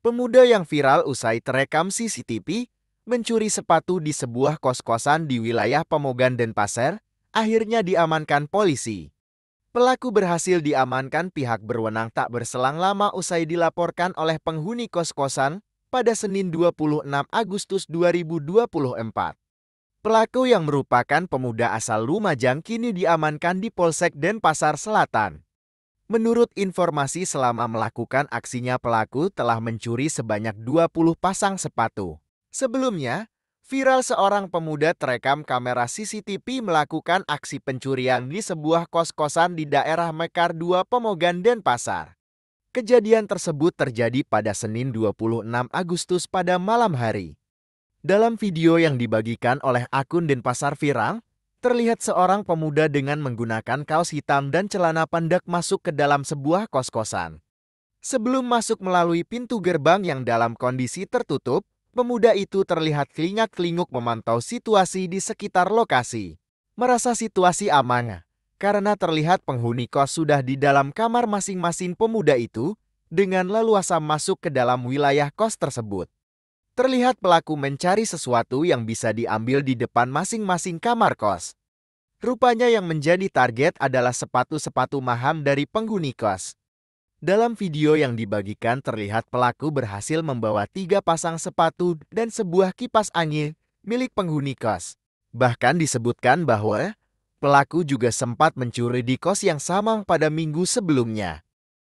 Pemuda yang viral usai terekam CCTV mencuri sepatu di sebuah kos-kosan di wilayah Pemogan Denpasar akhirnya diamankan polisi. Pelaku berhasil diamankan pihak berwenang tak berselang lama usai dilaporkan oleh penghuni kos-kosan pada Senin 26 Agustus 2024. Pelaku yang merupakan pemuda asal Lumajang kini diamankan di Polsek Denpasar Selatan. Menurut informasi, selama melakukan aksinya pelaku telah mencuri sebanyak 20 pasang sepatu. Sebelumnya, viral seorang pemuda terekam kamera CCTV melakukan aksi pencurian di sebuah kos-kosan di daerah Mekar 2 Pemogan Denpasar. Kejadian tersebut terjadi pada Senin 26 Agustus pada malam hari. Dalam video yang dibagikan oleh akun Denpasar Viral, terlihat seorang pemuda dengan menggunakan kaos hitam dan celana pendek masuk ke dalam sebuah kos-kosan. Sebelum masuk melalui pintu gerbang yang dalam kondisi tertutup, pemuda itu terlihat kelingak-kelinguk memantau situasi di sekitar lokasi. Merasa situasi aman, karena terlihat penghuni kos sudah di dalam kamar masing-masing pemuda itu, dengan leluasa masuk ke dalam wilayah kos tersebut. Terlihat pelaku mencari sesuatu yang bisa diambil di depan masing-masing kamar kos. Rupanya yang menjadi target adalah sepatu-sepatu mahal dari penghuni kos. Dalam video yang dibagikan terlihat pelaku berhasil membawa 3 pasang sepatu dan sebuah kipas angin milik penghuni kos. Bahkan disebutkan bahwa pelaku juga sempat mencuri di kos yang sama pada minggu sebelumnya.